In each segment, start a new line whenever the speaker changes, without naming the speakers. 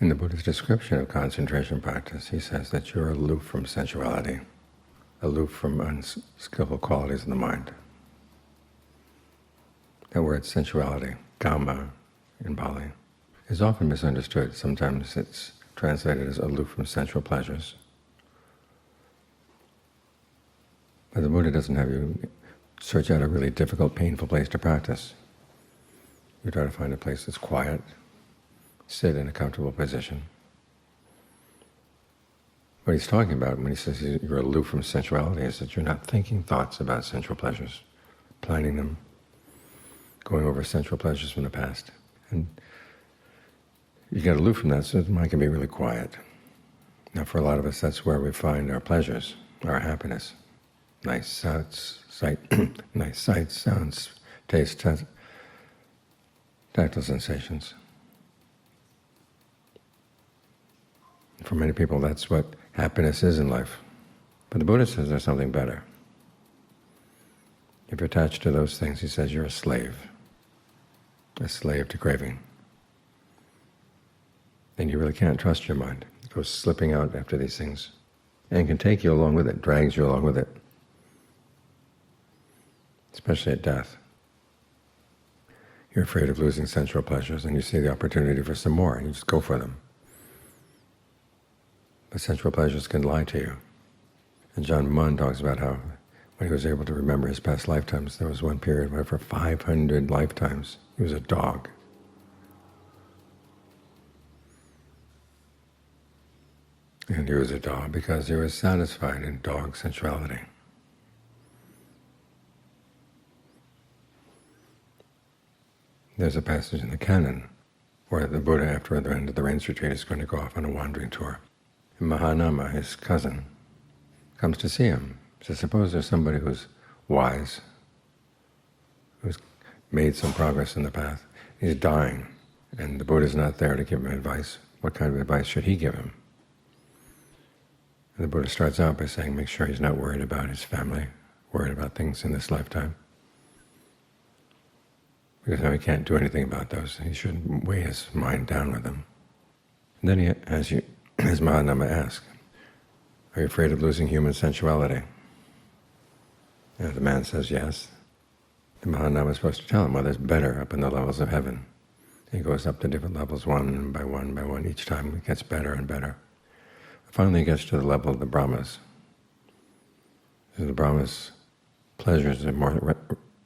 In the Buddha's description of concentration practice, he says that you're aloof from sensuality, aloof from unskillful qualities of the mind. That word sensuality, Dhamma in Bali, is often misunderstood. Sometimes it's translated as aloof from sensual pleasures. But the Buddha doesn't have you search out a really difficult, painful place to practice. You try to find a place that's quiet, sit in a comfortable position. What he's talking about when he says you're aloof from sensuality is that you're not thinking thoughts about sensual pleasures, planning them, going over sensual pleasures from the past. And you get aloof from that so the mind can be really quiet. Now for a lot of us, that's where we find our pleasures, our happiness. Nice sights, sounds, taste, tactile sensations. For many people, that's what happiness is in life. But the Buddha says there's something better. If you're attached to those things, he says you're a slave to craving. And you really can't trust your mind. It goes slipping out after these things and can take you along with it, drags you along with it, especially at death. You're afraid of losing sensual pleasures and you see the opportunity for some more and you just go for them. But sensual pleasures can lie to you. And John Munn talks about how when he was able to remember his past lifetimes, there was one period where for 500 lifetimes he was a dog. And he was a dog because he was satisfied in dog sensuality. There's a passage in the canon where the Buddha, after the end of the rains retreat, is going to go off on a wandering tour. And Mahanama, his cousin, comes to see him. So suppose there's somebody who's wise, who's made some progress in the path. He's dying, and the Buddha's not there to give him advice. What kind of advice should he give him? And the Buddha starts out by saying, make sure he's not worried about his family, worried about things in this lifetime. Because now he can't do anything about those. He shouldn't weigh his mind down with them. And then he, as Mahanama asks, are you afraid of losing human sensuality? And the man says yes. The Mahanama is supposed to tell him, well, there's better up in the levels of heaven. He goes up to different levels one by one by one. Each time it gets better and better. Finally he gets to the level of the Brahmas. So the Brahmas' pleasures are more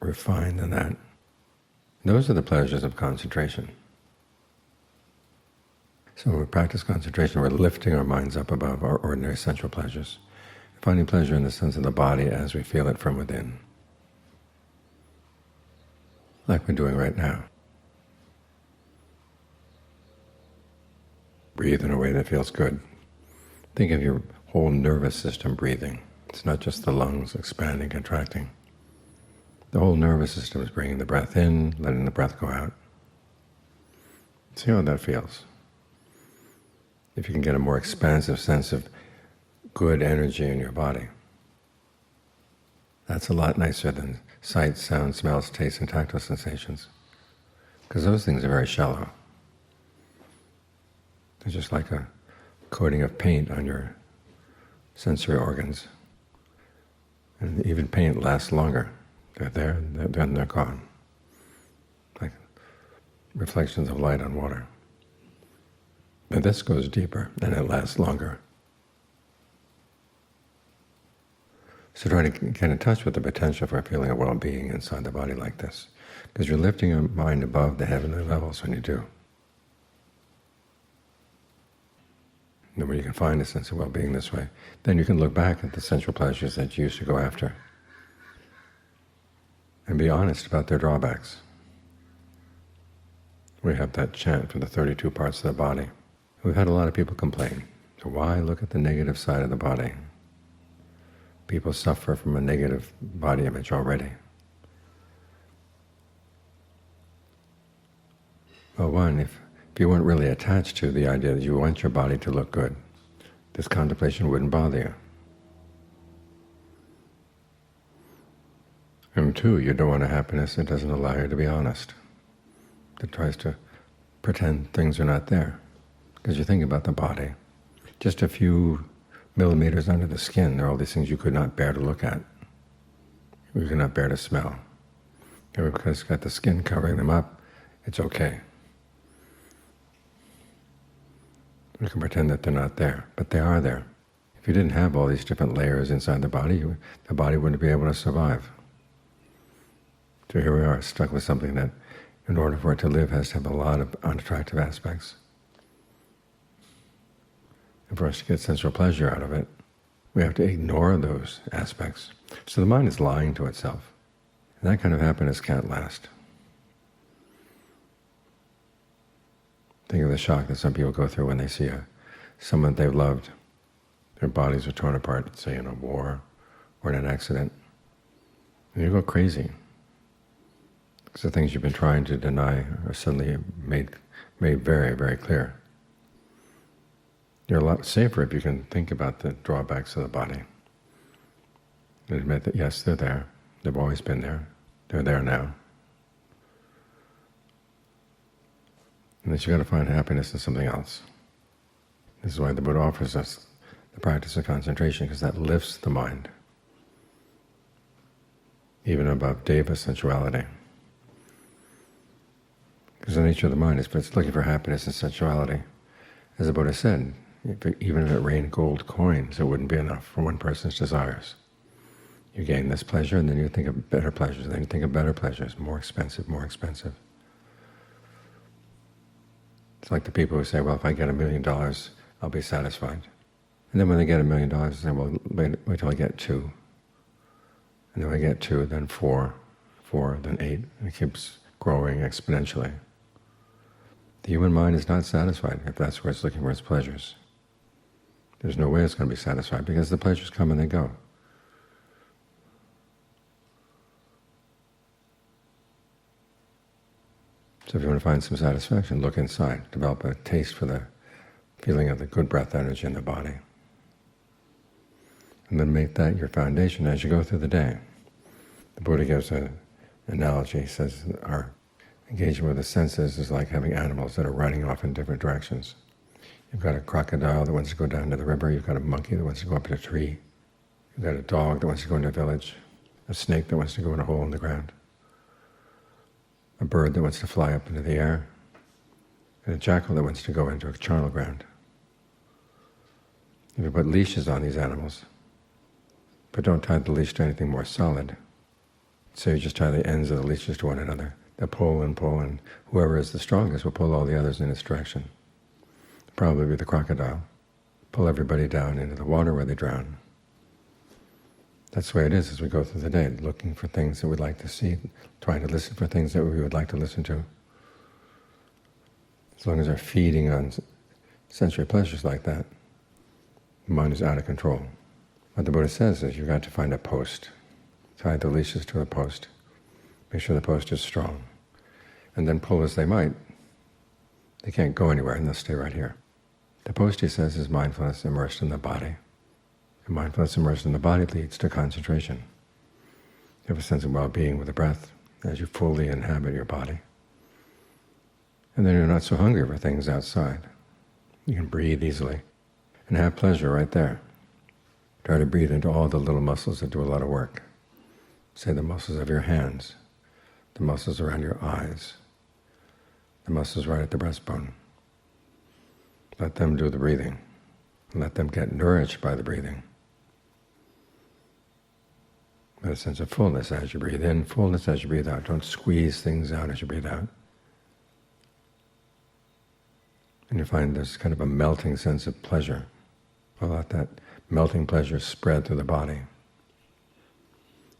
refined than that. Those are the pleasures of concentration. So when we practice concentration, we're lifting our minds up above our ordinary sensual pleasures, finding pleasure in the sense of the body as we feel it from within, like we're doing right now. Breathe in a way that feels good. Think of your whole nervous system breathing. It's not just the lungs expanding, contracting. The whole nervous system is bringing the breath in, letting the breath go out. See how that feels. If you can get a more expansive sense of good energy in your body, that's a lot nicer than sight, sound, smells, taste, and tactile sensations, because those things are very shallow. They're just like a coating of paint on your sensory organs. And even paint lasts longer. They're there, then they're gone, like reflections of light on water. But this goes deeper, and it lasts longer. So try to get in touch with the potential for a feeling of well-being inside the body like this, because you're lifting your mind above the heavenly levels when you do. And when you can find a sense of well-being this way, then you can look back at the sensual pleasures that you used to go after and be honest about their drawbacks. We have that chant for the 32 parts of the body. We've had a lot of people complain. So why look at the negative side of the body? People suffer from a negative body image already. Well, one, if you weren't really attached to the idea that you want your body to look good, this contemplation wouldn't bother you. And two, you don't want a happiness that doesn't allow you to be honest, that tries to pretend things are not there, Because you think about the body, just a few millimeters under the skin, there are all these things you could not bear to look at. You could not bear to smell. Because it's got the skin covering them up, it's okay. We can pretend that they're not there, but they are there. If you didn't have all these different layers inside the body wouldn't be able to survive. So here we are, stuck with something that, in order for it to live, has to have a lot of unattractive aspects. And for us to get sensual pleasure out of it, we have to ignore those aspects. So the mind is lying to itself. And that kind of happiness can't last. Think of the shock that some people go through when they see someone they've loved. Their bodies are torn apart, say in a war or in an accident. And you go crazy. Because the things you've been trying to deny are suddenly made very, very clear. You're a lot safer if you can think about the drawbacks of the body and admit that, yes, they're there. They've always been there. They're there now. And that you've got to find happiness in something else. This is why the Buddha offers us the practice of concentration, because that lifts the mind, even above deva sensuality. Because the nature of the mind is it's looking for happiness and sensuality. As the Buddha said, even if it rained gold coins, it wouldn't be enough for one person's desires. You gain this pleasure, and then you think of better pleasures, then you think of better pleasures, more expensive, more expensive. It's like the people who say, well, if I get $1 million, I'll be satisfied. And then when they get $1 million, they say, well, wait till I get 2. And then when I get 2, then 4, then 8, and it keeps growing exponentially. The human mind is not satisfied if that's where it's looking for its pleasures. There's no way it's going to be satisfied, because the pleasures come and they go. So if you want to find some satisfaction, look inside, develop a taste for the feeling of the good breath energy in the body. And then make that your foundation as you go through the day. The Buddha gives an analogy. He says our engagement with the senses is like having animals that are running off in different directions. You've got a crocodile that wants to go down to the river, you've got a monkey that wants to go up in a tree, you've got a dog that wants to go into a village, a snake that wants to go in a hole in the ground, a bird that wants to fly up into the air, and a jackal that wants to go into a charnel ground. If you put leashes on these animals, but don't tie the leash to anything more solid, so you just tie the ends of the leashes to one another, they'll pull, and whoever is the strongest will pull all the others in its direction. Probably be the crocodile, pull everybody down into the water where they drown. That's the way it is as we go through the day, looking for things that we'd like to see, trying to listen for things that we would like to listen to. As long as they're feeding on sensory pleasures like that, the mind is out of control. What the Buddha says is you've got to find a post, tie the leashes to a post, make sure the post is strong, and then pull as they might, they can't go anywhere and they'll stay right here. The post, he says, is mindfulness immersed in the body. And mindfulness immersed in the body leads to concentration. You have a sense of well-being with the breath as you fully inhabit your body. And then you're not so hungry for things outside. You can breathe easily and have pleasure right there. Try to breathe into all the little muscles that do a lot of work. Say the muscles of your hands, the muscles around your eyes, the muscles right at the breastbone. Let them do the breathing. Let them get nourished by the breathing. With a sense of fullness as you breathe in, fullness as you breathe out. Don't squeeze things out as you breathe out. And you find there's kind of a melting sense of pleasure. I'll let that melting pleasure spread through the body.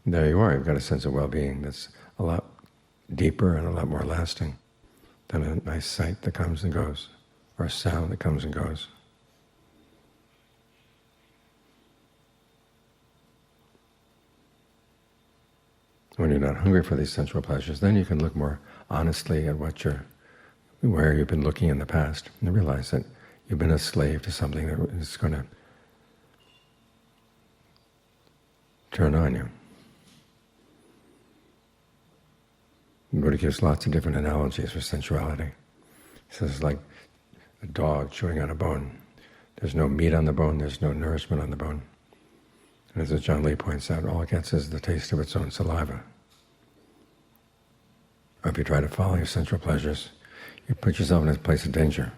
And there you are, you've got a sense of well-being that's a lot deeper and a lot more lasting than a nice sight that comes and goes, or a sound that comes and goes. When you're not hungry for these sensual pleasures, then you can look more honestly at where you've been looking in the past, and realize that you've been a slave to something that is going to turn on you. The Buddha gives lots of different analogies for sensuality. He says, like a dog chewing on a bone. There's no meat on the bone, there's no nourishment on the bone. And as John Lee points out, all it gets is the taste of its own saliva. Or if you try to follow your sensual pleasures, you put yourself in a place of danger.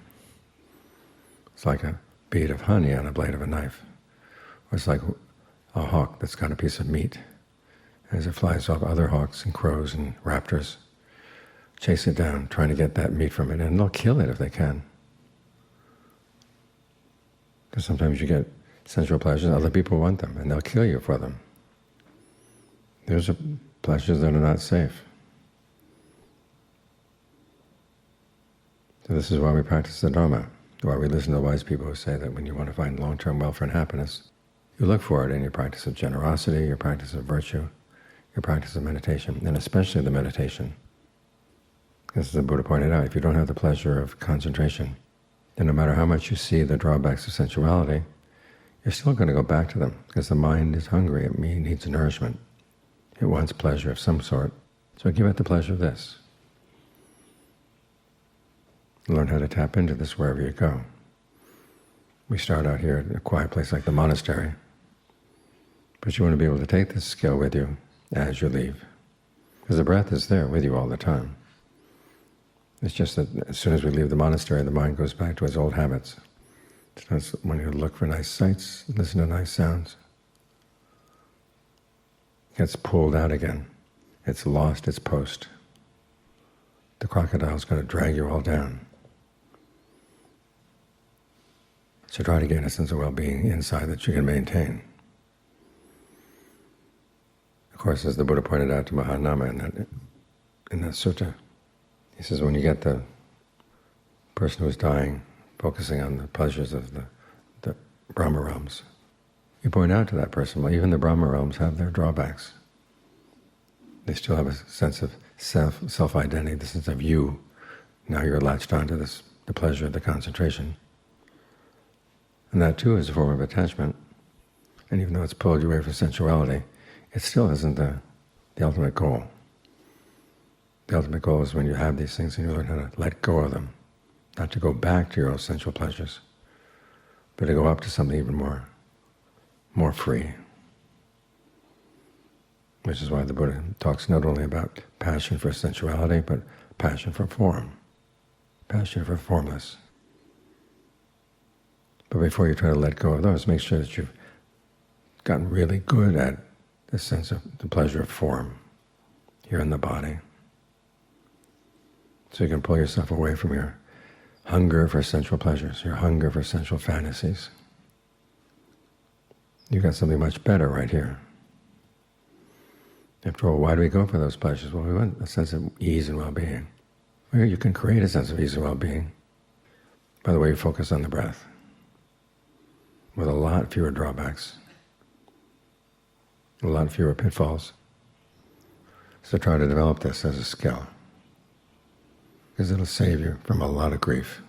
It's like a bead of honey on a blade of a knife. Or it's like a hawk that's got a piece of meat. As it flies off, other hawks and crows and raptors chase it down, trying to get that meat from it, and they'll kill it if they can. Because sometimes you get sensual pleasures, other people want them, and they'll kill you for them. Those are pleasures that are not safe. So this is why we practice the Dhamma, why we listen to wise people who say that when you want to find long-term welfare and happiness, you look for it in your practice of generosity, your practice of virtue, your practice of meditation, and especially the meditation. As the Buddha pointed out, if you don't have the pleasure of concentration, then no matter how much you see the drawbacks of sensuality, you're still going to go back to them, because the mind is hungry, it needs nourishment. It wants pleasure of some sort, so give it the pleasure of this. Learn how to tap into this wherever you go. We start out here at a quiet place like the monastery, but you want to be able to take this skill with you as you leave, because the breath is there with you all the time. It's just that as soon as we leave the monastery, the mind goes back to its old habits. It starts wanting to look for nice sights, listen to nice sounds. It gets pulled out again. It's lost its post. The crocodile's going to drag you all down. So try to gain a sense of well-being inside that you can maintain. Of course, as the Buddha pointed out to Mahanama in that sutta, he says when you get the person who's dying focusing on the pleasures of the Brahma realms, you point out to that person, well, even the Brahma realms have their drawbacks. They still have a sense of self-identity, the sense of you. Now you're latched onto this, the pleasure of the concentration. And that too is a form of attachment. And even though it's pulled you away from sensuality, it still isn't the ultimate goal. The ultimate goal is when you have these things and you learn how to let go of them, not to go back to your own sensual pleasures, but to go up to something even more free. Which is why the Buddha talks not only about passion for sensuality, but passion for form, passion for formless. But before you try to let go of those, make sure that you've gotten really good at the sense of the pleasure of form here in the body. So you can pull yourself away from your hunger for sensual pleasures, your hunger for sensual fantasies. You've got something much better right here. After all, why do we go for those pleasures? Well, we want a sense of ease and well-being. Well, you can create a sense of ease and well-being by the way you focus on the breath, with a lot fewer drawbacks, a lot fewer pitfalls. So try to develop this as a skill, because it'll save you from a lot of grief.